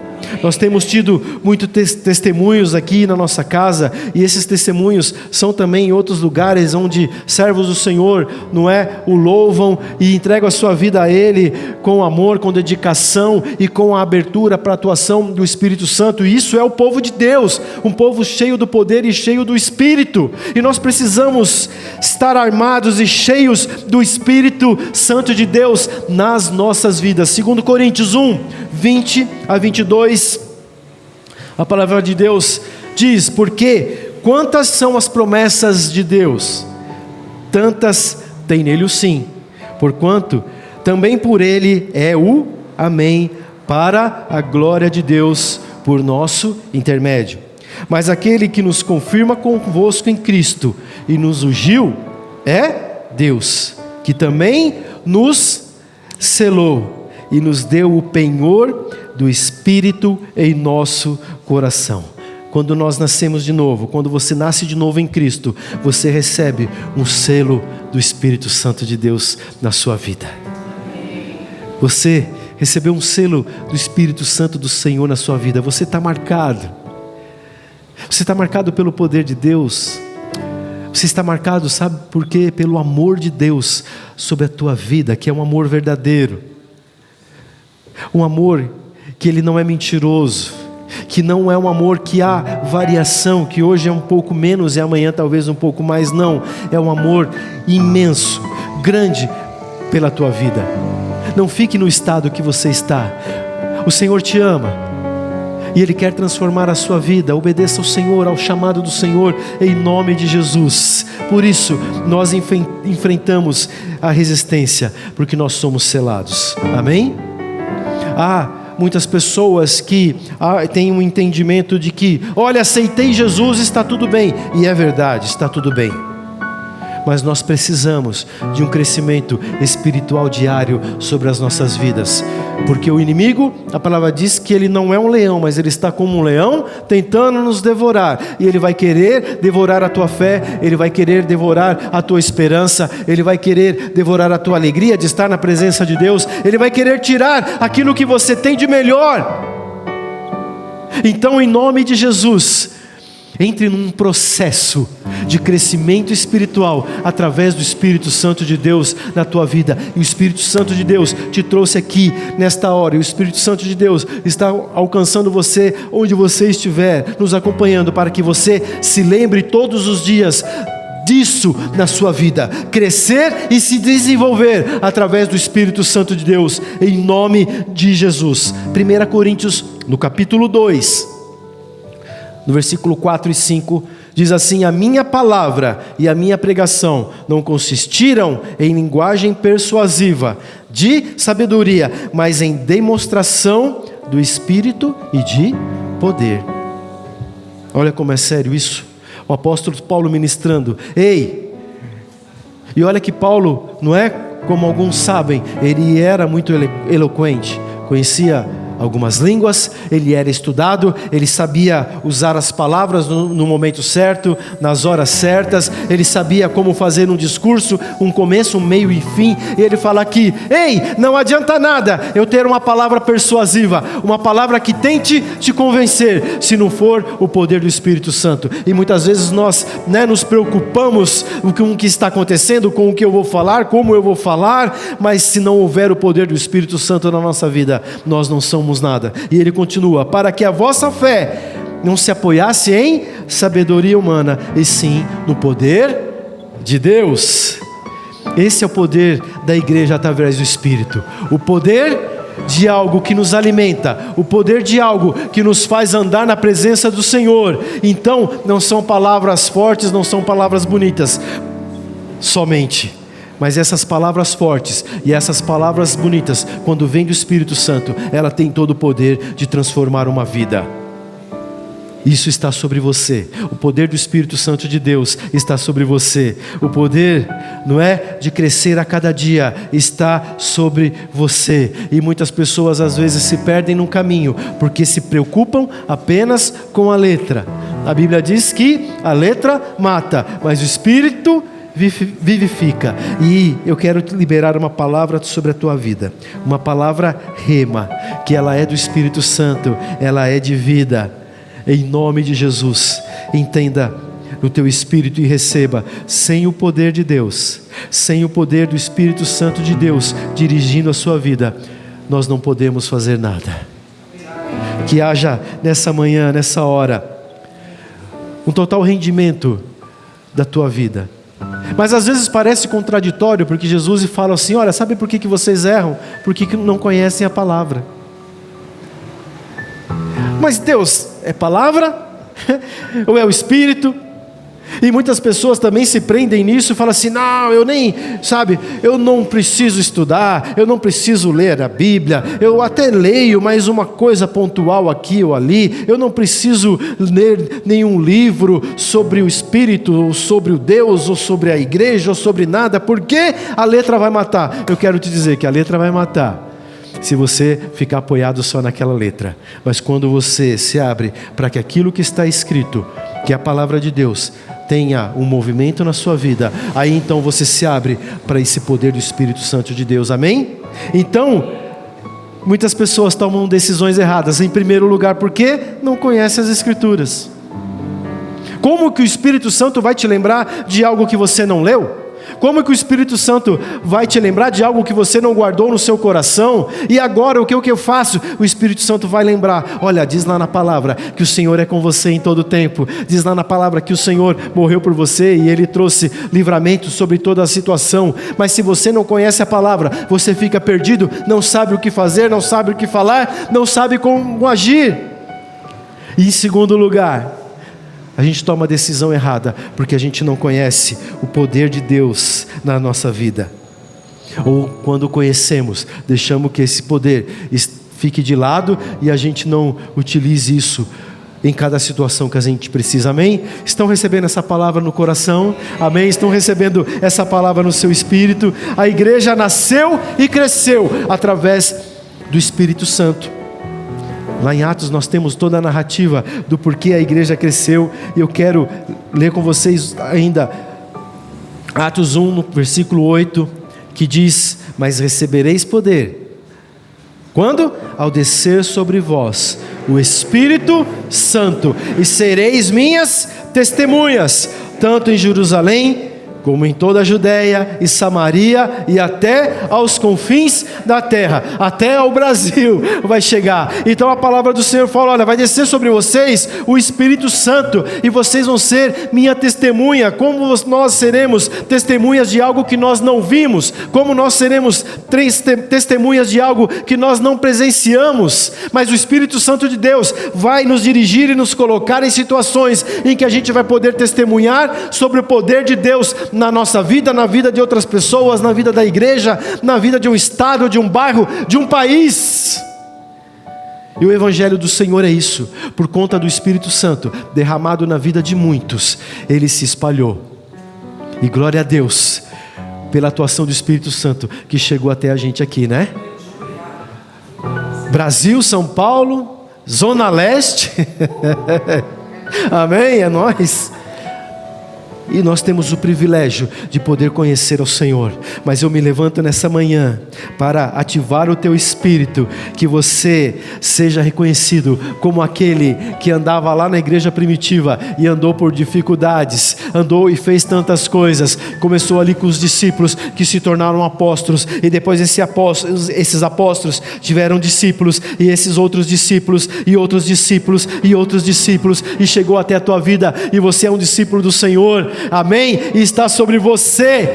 Nós temos tido muitos testemunhos aqui na nossa casa, e esses testemunhos são também em outros lugares onde servos do Senhor, não é, o louvam e entregam a sua vida a Ele com amor, com dedicação e com a abertura para a atuação do Espírito Santo. E isso é o povo de Deus, um povo cheio do poder e cheio do Espírito, e nós precisamos estar armados e cheios do Espírito Santo de Deus nas nossas vidas. 2 Coríntios 1, 20 a 22, a palavra de Deus diz: porque quantas são as promessas de Deus, tantas tem nele o sim, porquanto também por ele é o amém, para a glória de Deus por nosso intermédio. Mas aquele que nos confirma convosco em Cristo e nos ungiu é Deus, que também nos selou e nos deu o penhor do Espírito em nosso coração. Quando nós nascemos de novo, quando você nasce de novo em Cristo, você recebe um selo do Espírito Santo de Deus na sua vida. Você recebeu um selo do Espírito Santo do Senhor na sua vida. Você está marcado. Você está marcado pelo poder de Deus. Você está marcado, sabe por quê? Pelo amor de Deus sobre a tua vida, que é um amor verdadeiro. Um amor que ele não é mentiroso, que não é um amor que há variação, que hoje é um pouco menos e amanhã talvez um pouco mais. Não, é um amor imenso, grande pela tua vida. Não fique no estado que você está. O Senhor te ama e Ele quer transformar a sua vida. Obedeça ao Senhor, ao chamado do Senhor, em nome de Jesus. Por isso, nós enfrentamos a resistência, porque nós somos selados. Amém? Há muitas pessoas que têm um entendimento de que, olha, aceitei Jesus, está tudo bem. E é verdade, está tudo bem. Mas nós precisamos de um crescimento espiritual diário sobre as nossas vidas. Porque o inimigo, a palavra diz que ele não é um leão, mas ele está como um leão tentando nos devorar. E ele vai querer devorar a tua fé, ele vai querer devorar a tua esperança, ele vai querer devorar a tua alegria de estar na presença de Deus, ele vai querer tirar aquilo que você tem de melhor. Então, em nome de Jesus, entre num processo de crescimento espiritual através do Espírito Santo de Deus na tua vida. E o Espírito Santo de Deus te trouxe aqui nesta hora. E o Espírito Santo de Deus está alcançando você onde você estiver, nos acompanhando, para que você se lembre todos os dias disso na sua vida, crescer e se desenvolver através do Espírito Santo de Deus, em nome de Jesus. 1 Coríntios, no capítulo 2, no versículo 4 e 5, diz assim: a minha palavra e a minha pregação não consistiram em linguagem persuasiva de sabedoria, mas em demonstração do Espírito e de poder. Olha como é sério isso. O apóstolo Paulo ministrando. Ei! E olha que Paulo, não é como alguns sabem, ele era muito eloquente, conhecia algumas línguas, ele era estudado, ele sabia usar as palavras no momento certo, nas horas certas, ele sabia como fazer um discurso, um começo, um meio e fim. E ele fala aqui: ei, não adianta nada eu ter uma palavra persuasiva, uma palavra que tente te convencer, se não for o poder do Espírito Santo. E muitas vezes nós nos preocupamos com o que está acontecendo, com o que eu vou falar, como eu vou falar, mas se não houver o poder do Espírito Santo na nossa vida, nós não somos nada. E ele continua: para que a vossa fé não se apoiasse em sabedoria humana, e sim no poder de Deus. Esse é o poder da igreja através do Espírito. O poder de algo que nos alimenta, o poder de algo que nos faz andar na presença do Senhor. Então, não são palavras fortes, não são palavras bonitas somente, mas essas palavras fortes e essas palavras bonitas, quando vem do Espírito Santo, ela tem todo o poder de transformar uma vida. Isso está sobre você. O poder do Espírito Santo de Deus está sobre você. O poder, não é, de crescer a cada dia, está sobre você. E muitas pessoas às vezes se perdem no caminho, porque se preocupam apenas com a letra. A Bíblia diz que a letra mata, mas o Espírito vivifica. E eu quero te liberar uma palavra sobre a tua vida, uma palavra rema, que ela é do Espírito Santo, ela é de vida, em nome de Jesus. Entenda no teu espírito e receba: sem o poder de Deus, sem o poder do Espírito Santo de Deus dirigindo a sua vida, nós não podemos fazer nada. Que haja nessa manhã, nessa hora, um total rendimento da tua vida. Mas às vezes parece contraditório, porque Jesus fala assim: olha, sabe por que vocês erram? Porque não conhecem a palavra. Mas Deus é palavra? Ou é o Espírito? E muitas pessoas também se prendem nisso e falam assim: não, eu não preciso estudar, eu não preciso ler a Bíblia, eu até leio, mas uma coisa pontual aqui ou ali, eu não preciso ler nenhum livro sobre o Espírito, ou sobre o Deus, ou sobre a igreja, ou sobre nada, porque a letra vai matar. Eu quero te dizer que a letra vai matar se você ficar apoiado só naquela letra. Mas quando você se abre para que aquilo que está escrito, que é a palavra de Deus, tenha um movimento na sua vida, aí então você se abre para esse poder do Espírito Santo de Deus. Amém? Então, muitas pessoas tomam decisões erradas. Em primeiro lugar, porque não conhecem as Escrituras. Como que o Espírito Santo vai te lembrar de algo que você não leu? Como que o Espírito Santo vai te lembrar de algo que você não guardou no seu coração? E agora o que eu faço? O Espírito Santo vai lembrar. Olha, diz lá na palavra que o Senhor é com você em todo tempo. Diz lá na palavra que o Senhor morreu por você e Ele trouxe livramento sobre toda a situação. Mas se você não conhece a palavra, você fica perdido, não sabe o que fazer, não sabe o que falar, não sabe como agir. E em segundo lugar, a gente toma a decisão errada, porque a gente não conhece o poder de Deus na nossa vida. Ou quando conhecemos, deixamos que esse poder fique de lado e a gente não utilize isso em cada situação que a gente precisa, amém? Estão recebendo essa palavra no coração, amém? Estão recebendo essa palavra no seu espírito? A igreja nasceu e cresceu através do Espírito Santo. Lá em Atos nós temos toda a narrativa do porquê a igreja cresceu, e eu quero ler com vocês ainda Atos 1, no versículo 8, que diz: mas recebereis poder, quando? Ao descer sobre vós o Espírito Santo, e sereis minhas testemunhas, tanto em Jerusalém, como em toda a Judéia e Samaria e até aos confins da terra, até ao Brasil vai chegar. Então a palavra do Senhor fala: olha, vai descer sobre vocês o Espírito Santo e vocês vão ser minha testemunha. Como nós seremos testemunhas de algo que nós não vimos? Como nós seremos testemunhas de algo que nós não presenciamos? Mas o Espírito Santo de Deus vai nos dirigir e nos colocar em situações em que a gente vai poder testemunhar sobre o poder de Deus na nossa vida, na vida de outras pessoas, na vida da igreja, na vida de um estado, de um bairro, de um país. E o Evangelho do Senhor é isso. Por conta do Espírito Santo derramado na vida de muitos, ele se espalhou. E glória a Deus pela atuação do Espírito Santo que chegou até a gente aqui, né? Brasil, São Paulo, Zona Leste. Amém? É nóis. E nós temos o privilégio de poder conhecer ao Senhor. Mas eu me levanto nessa manhã para ativar o teu espírito, que você seja reconhecido como aquele que andava lá na igreja primitiva e andou por dificuldades, andou e fez tantas coisas. Começou ali com os discípulos que se tornaram apóstolos, e depois esses apóstolos tiveram discípulos, e esses outros discípulos, e outros discípulos, e outros discípulos, e chegou até a tua vida, e você é um discípulo do Senhor. Amém? E está sobre você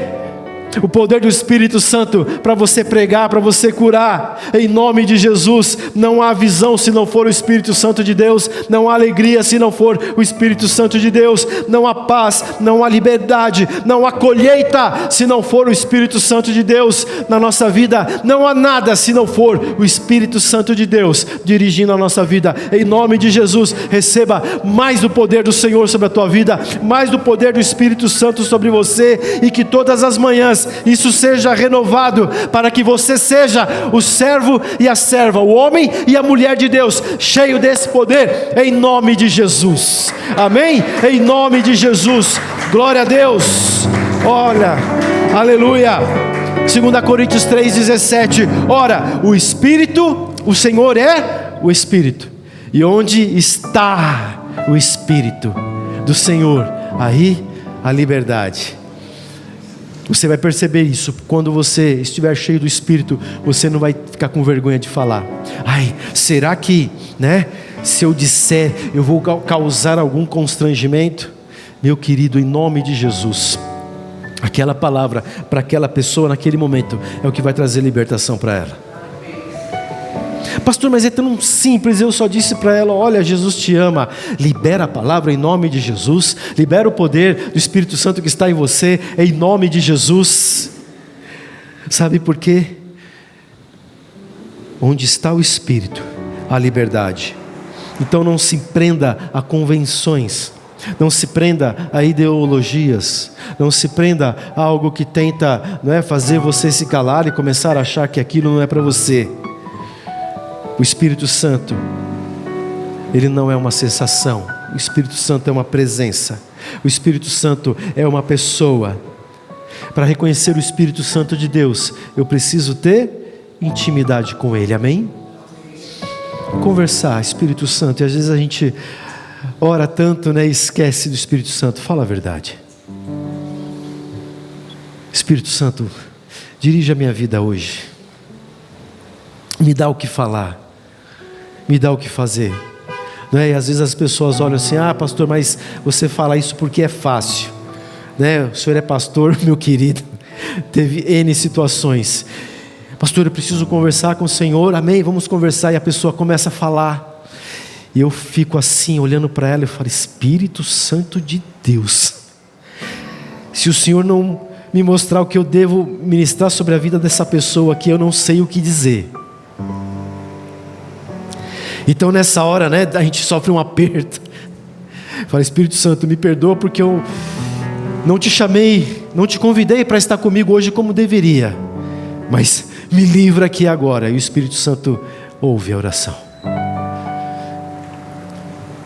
o poder do Espírito Santo para você pregar, para você curar, em nome de Jesus. Não há visão se não for o Espírito Santo de Deus, não há alegria se não for o Espírito Santo de Deus, não há paz, não há liberdade, não há colheita se não for o Espírito Santo de Deus na nossa vida, não há nada se não for o Espírito Santo de Deus dirigindo a nossa vida. Em nome de Jesus, receba mais do poder do Senhor sobre a tua vida, mais do poder do Espírito Santo sobre você, e que todas as manhãs isso seja renovado, para que você seja o servo e a serva, o homem e a mulher de Deus, cheio desse poder, em nome de Jesus. Amém? Em nome de Jesus. Glória a Deus. Olha, aleluia. 2 Coríntios 3,17. Ora, o Espírito, o Senhor é o Espírito, e onde está o Espírito do Senhor, aí a liberdade. Você vai perceber isso. Quando você estiver cheio do Espírito, você não vai ficar com vergonha de falar: ai, será que, se eu disser, eu vou causar algum constrangimento? Meu querido, em nome de Jesus, aquela palavra para aquela pessoa naquele momento é o que vai trazer libertação para ela. Pastor, mas é tão simples, eu só disse para ela: olha, Jesus te ama. Libera a palavra em nome de Jesus, libera o poder do Espírito Santo que está em você, em nome de Jesus. Sabe por quê? Onde está o Espírito, há liberdade. Então não se prenda a convenções, não se prenda a ideologias, não se prenda a algo que tenta fazer você se calar e começar a achar que aquilo não é para você. O Espírito Santo, ele não é uma sensação. O Espírito Santo é uma presença. O Espírito Santo é uma pessoa. Para reconhecer o Espírito Santo de Deus, eu preciso ter intimidade com Ele, amém? Conversar, Espírito Santo. E às vezes a gente ora tanto, né? Esquece do Espírito Santo. Fala a verdade. Espírito Santo, dirija a minha vida hoje. Me dá o que falar. Me dá o que fazer. Não é? E às vezes as pessoas olham assim: ah, pastor, mas você fala isso porque é fácil, né? O senhor é pastor, meu querido. Teve N situações. Pastor, eu preciso conversar com o Senhor. Amém, vamos conversar. E a pessoa começa a falar. E eu fico assim, olhando para ela e falo: Espírito Santo de Deus, se o Senhor não me mostrar o que eu devo ministrar sobre a vida dessa pessoa aqui, eu não sei o que dizer. Então nessa hora, né, a gente sofre um aperto. Fala: Espírito Santo, me perdoa porque eu não te chamei, não te convidei para estar comigo hoje como deveria, mas me livra aqui agora. E o Espírito Santo ouve a oração.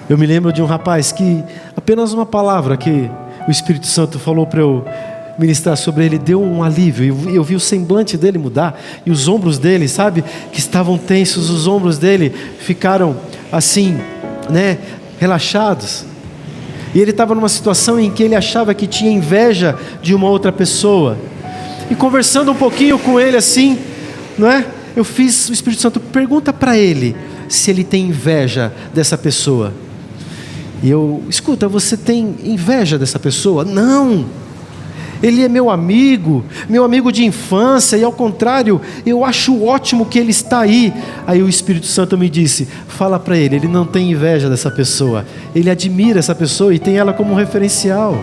Eu me lembro de um rapaz que apenas uma palavra que o Espírito Santo falou para eu ministrar sobre ele deu um alívio. Eu vi o semblante dele mudar, e os ombros dele, sabe, que estavam tensos, os ombros dele ficaram assim, né, relaxados. E ele estava numa situação em que ele achava que tinha inveja de uma outra pessoa. E conversando um pouquinho com ele assim, não é? Eu fiz, o Espírito Santo pergunta para ele se ele tem inveja dessa pessoa. E eu: escuta, você tem inveja dessa pessoa? Não, ele é meu amigo de infância, e ao contrário, eu acho ótimo que ele está aí. Aí o Espírito Santo me disse: fala para ele, ele não tem inveja dessa pessoa, ele admira essa pessoa e tem ela como referencial.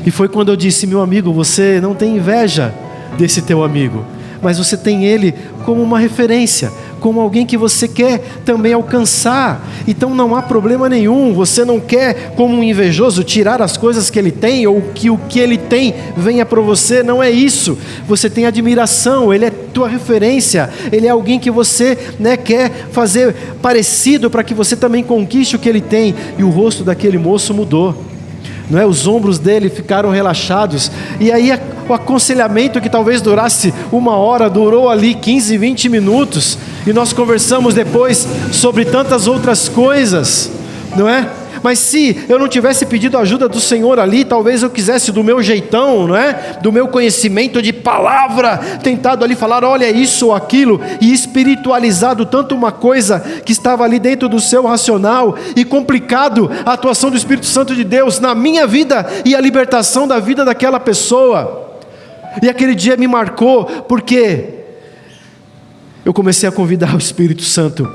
E foi quando eu disse: meu amigo, você não tem inveja desse teu amigo, mas você tem ele como uma referência, como alguém que você quer também alcançar. Então não há problema nenhum. Você não quer, como um invejoso, tirar as coisas que ele tem, ou que o que ele tem venha para você. Não é isso. Você tem admiração, ele é tua referência, ele é alguém que você, né, quer fazer parecido para que você também conquiste o que ele tem. E o rosto daquele moço mudou, não é? Os ombros dele ficaram relaxados. E aí o aconselhamento, que talvez durasse 1 hora, durou ali 15, 20 minutos. E nós conversamos depois sobre tantas outras coisas, não é? Mas se eu não tivesse pedido a ajuda do Senhor ali, talvez eu quisesse do meu jeitão, não é? Do meu conhecimento de palavra, tentado ali falar, olha isso ou aquilo, e espiritualizado tanto uma coisa que estava ali dentro do seu racional, e complicado a atuação do Espírito Santo de Deus na minha vida e a libertação da vida daquela pessoa. E aquele dia me marcou, porque eu comecei a convidar o Espírito Santo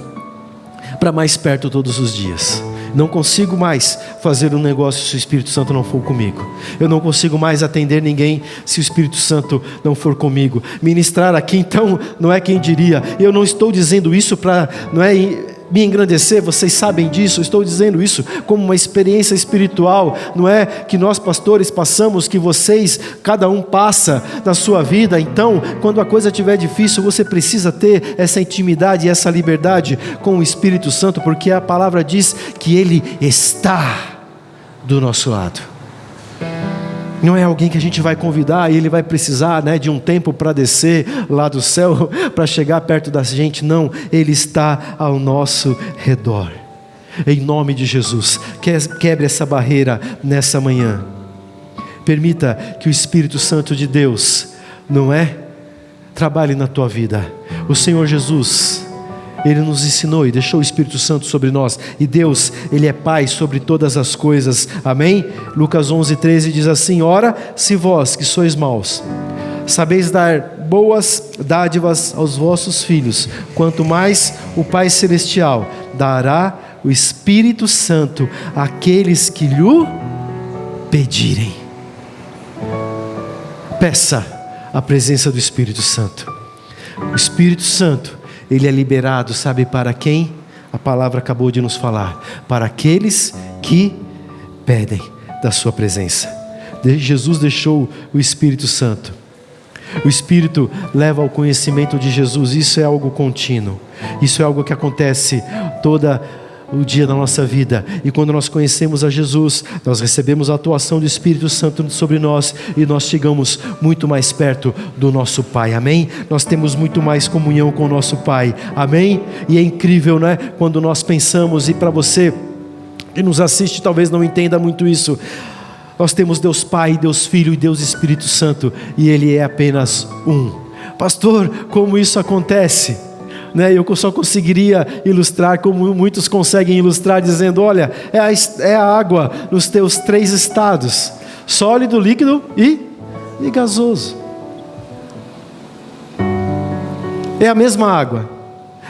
para mais perto todos os dias. Não consigo mais fazer um negócio se o Espírito Santo não for comigo. Eu não consigo mais atender ninguém se o Espírito Santo não for comigo. Ministrar aqui, então, não é quem diria. Eu não estou dizendo isso para, não é, me engrandecer, vocês sabem disso. Eu estou dizendo isso como uma experiência espiritual, não é, que nós pastores passamos, que vocês, cada um passa na sua vida. Então, quando a coisa estiver difícil, você precisa ter essa intimidade e essa liberdade com o Espírito Santo, porque a palavra diz que Ele está do nosso lado. Não é alguém que a gente vai convidar e ele vai precisar, né, de um tempo para descer lá do céu, para chegar perto da gente. Não, Ele está ao nosso redor. Em nome de Jesus, quebre essa barreira nessa manhã. Permita que o Espírito Santo de Deus, não é, trabalhe na tua vida. O Senhor Jesus, Ele nos ensinou e deixou o Espírito Santo sobre nós. E Deus, Ele é Pai sobre todas as coisas. Amém? Lucas 11:13 diz assim: ora, se vós que sois maus, sabeis dar boas dádivas aos vossos filhos, quanto mais o Pai Celestial dará o Espírito Santo àqueles que lhe pedirem. Peça a presença do Espírito Santo. O Espírito Santo, Ele é liberado, sabe para quem? A palavra acabou de nos falar: para aqueles que pedem da sua presença. Jesus deixou o Espírito Santo. O Espírito leva ao conhecimento de Jesus. Isso é algo contínuo. Isso é algo que acontece todo o dia da nossa vida. E quando nós conhecemos a Jesus, nós recebemos a atuação do Espírito Santo sobre nós, e nós chegamos muito mais perto do nosso Pai. Amém? Nós temos muito mais comunhão com o nosso Pai. Amém? E é incrível, né? Quando nós pensamos, e para você que nos assiste talvez não entenda muito isso. Nós temos Deus Pai, Deus Filho e Deus Espírito Santo, e Ele é apenas um. Pastor, como isso acontece? Eu só conseguiria ilustrar como muitos conseguem ilustrar, dizendo: olha, é a água nos teus 3 estados: sólido, líquido e gasoso. É a mesma água,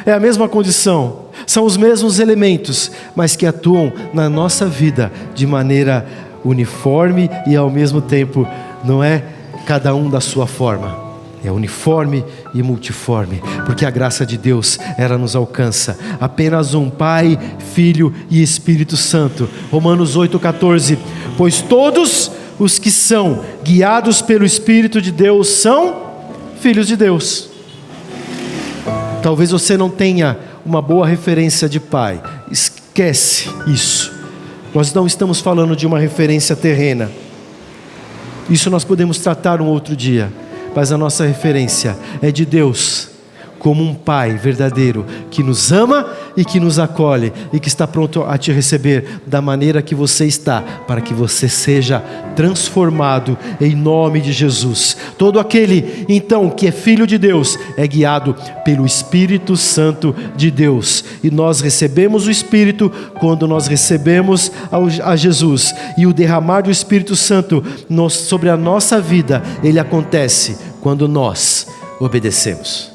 é a mesma condição, são os mesmos elementos, mas que atuam na nossa vida de maneira uniforme e ao mesmo tempo não é cada um da sua forma, é uniforme e multiforme, porque a graça de Deus, ela nos alcança. Apenas um Pai, Filho e Espírito Santo. Romanos 8,14: pois todos os que são guiados pelo Espírito de Deus são filhos de Deus. Talvez você não tenha uma boa referência de pai, esquece isso. Nós não estamos falando de uma referência terrena, isso nós podemos tratar um outro dia, mas a nossa referência é de Deus, como um Pai verdadeiro, que nos ama e que nos acolhe, e que está pronto a te receber da maneira que você está, para que você seja transformado em nome de Jesus. Todo aquele então que é filho de Deus é guiado pelo Espírito Santo de Deus, e nós recebemos o Espírito quando nós recebemos a Jesus, e o derramar do Espírito Santo sobre a nossa vida, ele acontece quando nós obedecemos.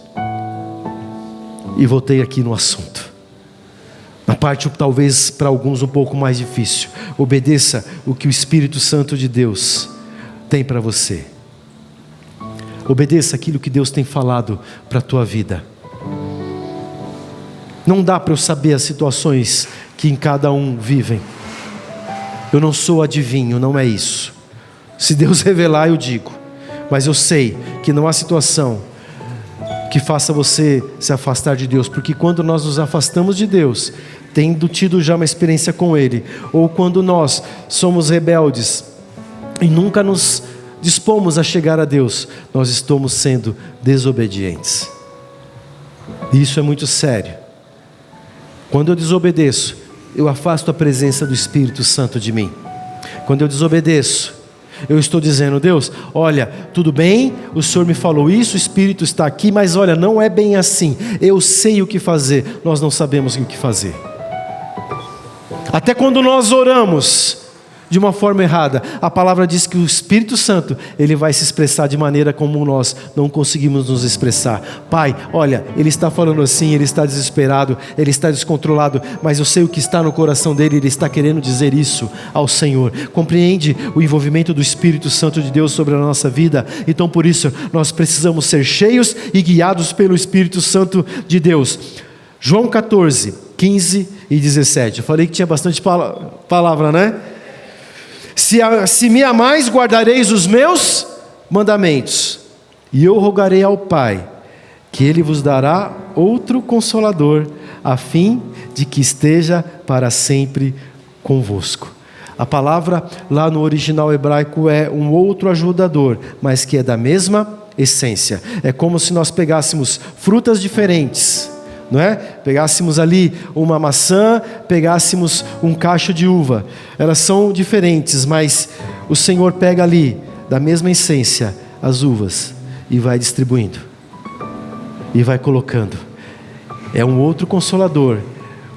E voltei aqui no assunto, na parte talvez para alguns um pouco mais difícil. Obedeça o que o Espírito Santo de Deus tem para você. Obedeça aquilo que Deus tem falado para a tua vida. Não dá para eu saber as situações que em cada um vivem. Eu não sou adivinho, não é isso. Se Deus revelar, eu digo. Mas eu sei que não há situação que faça você se afastar de Deus, porque quando nós nos afastamos de Deus, tendo tido já uma experiência com Ele, ou quando nós somos rebeldes e nunca nos dispomos a chegar a Deus, nós estamos sendo desobedientes. E isso é muito sério. Quando eu desobedeço, eu afasto a presença do Espírito Santo de mim. Quando eu desobedeço, eu estou dizendo: Deus, olha, tudo bem, o Senhor me falou isso, o Espírito está aqui, mas olha, não é bem assim, eu sei o que fazer. Nós não sabemos o que fazer. Até quando nós oramos de uma forma errada, a palavra diz que o Espírito Santo, ele vai se expressar de maneira como nós não conseguimos nos expressar. Pai, olha, ele está falando assim, ele está desesperado, ele está descontrolado, mas eu sei o que está no coração dele, ele está querendo dizer isso ao Senhor. Compreende o envolvimento do Espírito Santo de Deus sobre a nossa vida? Então por isso, nós precisamos ser cheios e guiados pelo Espírito Santo de Deus. João 14, 15 e 17, eu falei que tinha bastante palavra, né? Se me amais, guardareis os meus mandamentos, e eu rogarei ao Pai, que Ele vos dará outro Consolador, a fim de que esteja para sempre convosco. A palavra lá no original hebraico é um outro ajudador, mas que é da mesma essência. É como se nós pegássemos frutas diferentes, não é? Pegássemos ali uma maçã, pegássemos um cacho de uva. Elas são diferentes, mas o Senhor pega ali, da mesma essência, as uvas e vai distribuindo, e vai colocando. É um outro Consolador,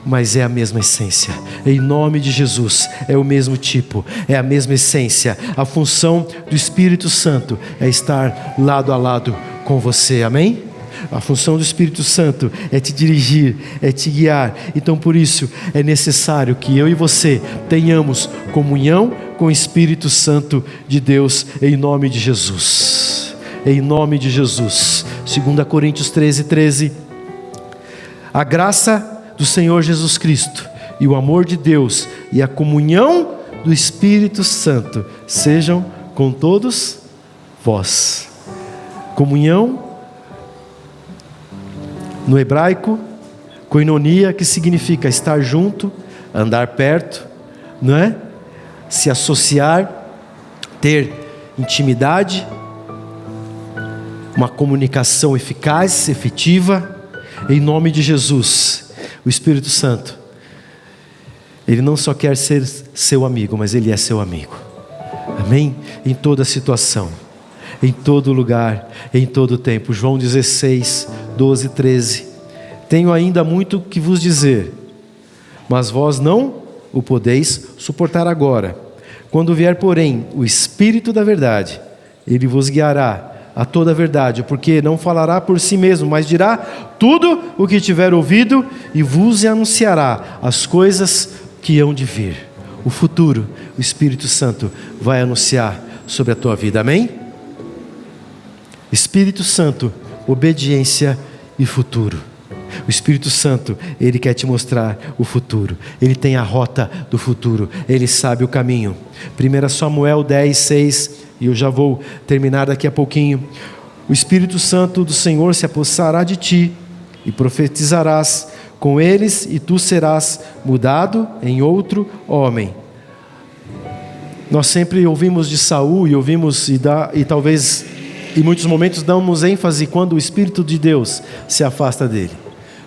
mas é a mesma essência. Em nome de Jesus, é o mesmo tipo, é a mesma essência. A função do Espírito Santo é estar lado a lado com você, amém? A função do Espírito Santo é te dirigir, é te guiar. Então por isso é necessário que eu e você tenhamos comunhão com o Espírito Santo de Deus, em nome de Jesus. Em nome de Jesus. 2 Coríntios 13:13. A graça do Senhor Jesus Cristo e o amor de Deus e a comunhão do Espírito Santo sejam com todos vós. Comunhão no hebraico, koinonia, que significa estar junto, andar perto, não é? Se associar, ter intimidade, uma comunicação eficaz, efetiva, em nome de Jesus. O Espírito Santo, Ele não só quer ser seu amigo, mas Ele é seu amigo. Amém? Em toda situação, em todo lugar, em todo tempo. João 16, 12, 13. Tenho ainda muito que vos dizer, mas vós não o podeis suportar agora. Quando vier, porém, o Espírito da verdade, Ele vos guiará a toda a verdade, porque não falará por si mesmo, mas dirá tudo o que tiver ouvido e vos anunciará as coisas que hão de vir. O futuro, o Espírito Santo vai anunciar sobre a tua vida, amém? Espírito Santo, obediência e futuro. O Espírito Santo, Ele quer te mostrar o futuro. Ele tem a rota do futuro. Ele sabe o caminho. 1 Samuel 10, 6, e eu já vou terminar daqui a pouquinho. O Espírito Santo do Senhor se apossará de ti, e profetizarás com eles, e tu serás mudado em outro homem. Nós sempre ouvimos de Saul, e ouvimos, e talvez em muitos momentos damos ênfase quando o Espírito de Deus se afasta dele.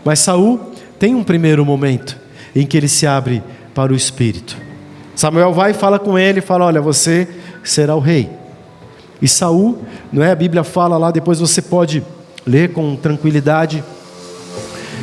Mas Saul tem um primeiro momento em que ele se abre para o Espírito. Samuel vai e fala com ele, fala, olha, você será o rei. E Saul, não é? A Bíblia fala lá, depois você pode ler com tranquilidade,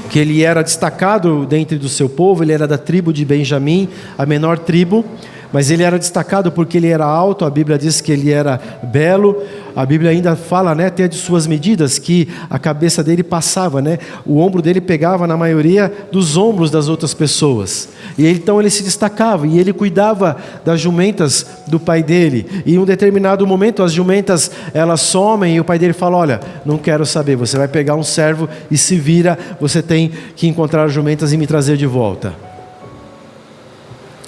que ele era destacado dentro do seu povo, ele era da tribo de Benjamim, a menor tribo, mas ele era destacado porque ele era alto, a Bíblia diz que ele era belo, a Bíblia ainda fala, né, até de suas medidas, que a cabeça dele passava, né, o ombro dele pegava na maioria dos ombros das outras pessoas, e então ele se destacava, e ele cuidava das jumentas do pai dele, e em um determinado momento as jumentas, elas somem, e o pai dele fala, olha, não quero saber, você vai pegar um servo e se vira, você tem que encontrar as jumentas e me trazer de volta.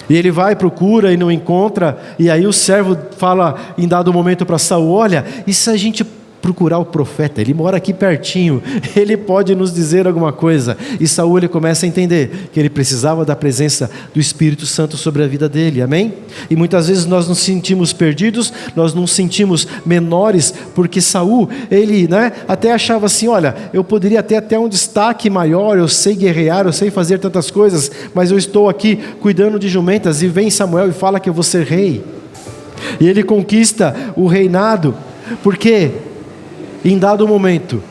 E ele vai, procura e não encontra, e aí o servo fala em dado momento para Saul, olha, e se a gente procurar o profeta, ele mora aqui pertinho, ele pode nos dizer alguma coisa. E Saul, ele começa a entender que ele precisava da presença do Espírito Santo sobre a vida dele, amém? E muitas vezes nós nos sentimos perdidos, nós nos sentimos menores, porque Saul, ele, né, até achava assim, olha, eu poderia ter até um destaque maior, eu sei guerrear, eu sei fazer tantas coisas, mas eu estou aqui cuidando de jumentas, e vem Samuel e fala que eu vou ser rei, e ele conquista o reinado, porque em dado momento,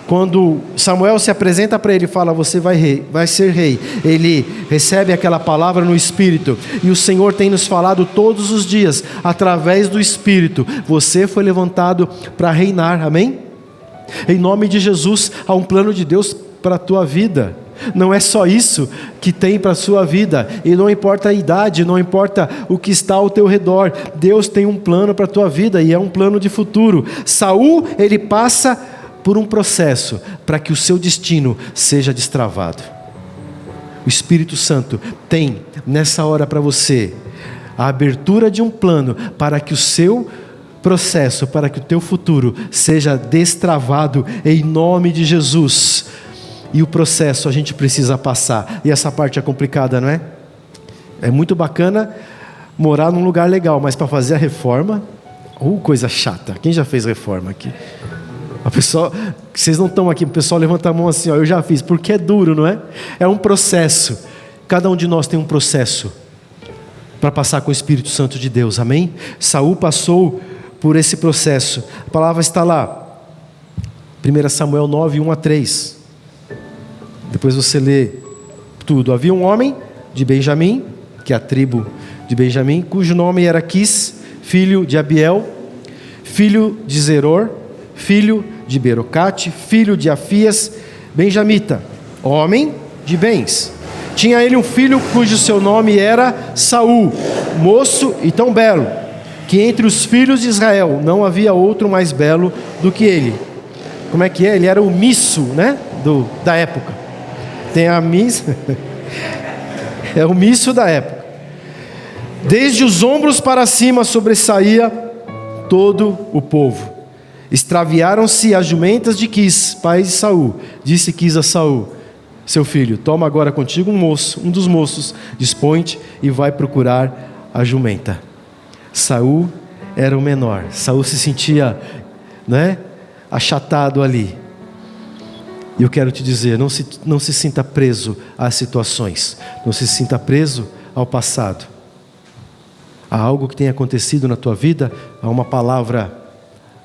quando Samuel se apresenta para ele e fala, você vai ser rei, ele recebe aquela palavra no Espírito, e o Senhor tem nos falado todos os dias, através do Espírito, você foi levantado para reinar, amém? Em nome de Jesus, há um plano de Deus para a tua vida. Não é só isso que tem para a sua vida, e não importa a idade, não importa o que está ao teu redor, Deus tem um plano para a tua vida, e é um plano de futuro. Saul, ele passa por um processo, para que o seu destino seja destravado. O Espírito Santo tem, nessa hora para você, a abertura de um plano, para que o seu processo, para que o teu futuro seja destravado, em nome de Jesus. E o processo a gente precisa passar. E essa parte é complicada, não é? É muito bacana morar num lugar legal, mas para fazer a reforma, coisa chata. Quem já fez reforma aqui? A pessoa, vocês não estão aqui, o pessoal levanta a mão assim, ó, eu já fiz, porque é duro, não é? É um processo. Cada um de nós tem um processo para passar com o Espírito Santo de Deus, amém? Saul passou por esse processo. A palavra está lá, 1 Samuel 9, 1 a 3. Depois você lê tudo. Havia um homem de Benjamim, que é a tribo de Benjamim, cujo nome era Quis, filho de Abiel, filho de Zeror, filho de Berocate, filho de Afias, benjamita, homem de bens. Tinha ele um filho cujo seu nome era Saul, moço e tão belo, que entre os filhos de Israel não havia outro mais belo do que ele. Como é que é? Ele era o misso, né? Da época. Tem a missa, é o misso da época. Desde os ombros para cima sobressaía todo o povo. Extraviaram-se as jumentas de Quis, pai de Saul. Disse Quis a Saul, seu filho, toma agora contigo um dos moços, dispõe-te e vai procurar a jumenta. Saul era o menor. Saul se sentia, né, achatado ali. E eu quero te dizer, não se sinta preso às situações, não se sinta preso ao passado. Há algo que tem acontecido na tua vida, há uma palavra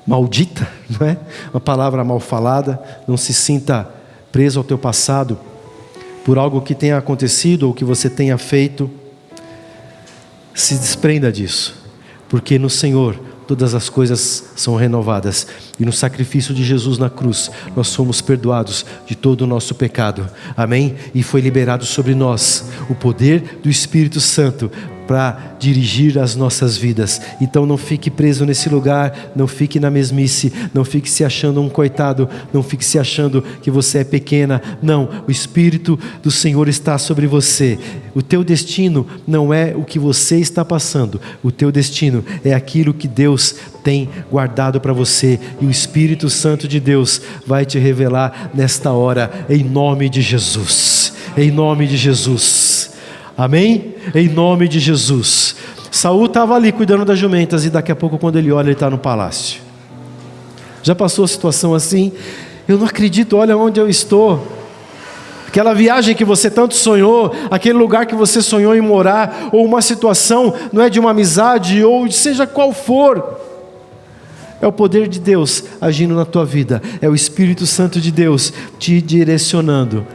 maldita, não é? Uma palavra mal falada. Não se sinta preso ao teu passado por algo que tenha acontecido ou que você tenha feito. Se desprenda disso, porque no Senhor todas as coisas são renovadas, e no sacrifício de Jesus na cruz nós somos perdoados de todo o nosso pecado, amém? E foi liberado sobre nós o poder do Espírito Santo para dirigir as nossas vidas. Então não fique preso nesse lugar, não fique na mesmice, não fique se achando um coitado, não fique se achando que você é pequena. Não, o Espírito do Senhor está sobre você. O teu destino não é o que você está passando, o teu destino é aquilo que Deus tem guardado para você, e o Espírito Santo de Deus vai te revelar nesta hora, em nome de Jesus, em nome de Jesus, amém? Em nome de Jesus. Saul estava ali cuidando das jumentas, e daqui a pouco, quando ele olha, ele está no palácio. Já passou a situação assim? Eu não acredito, olha onde eu estou. Aquela viagem que você tanto sonhou, aquele lugar que você sonhou em morar, ou uma situação, não é, de uma amizade, ou seja qual for. É o poder de Deus agindo na tua vida, é o Espírito Santo de Deus te direcionando.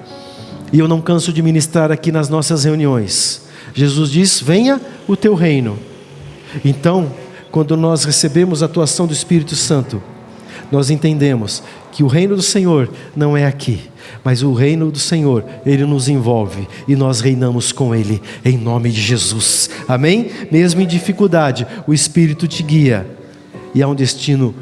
E eu não canso de ministrar aqui nas nossas reuniões. Jesus diz: venha o teu reino. Então, quando nós recebemos a atuação do Espírito Santo, nós entendemos que o reino do Senhor não é aqui, mas o reino do Senhor, Ele nos envolve, e nós reinamos com Ele, em nome de Jesus, amém? Mesmo em dificuldade, o Espírito te guia, e há um destino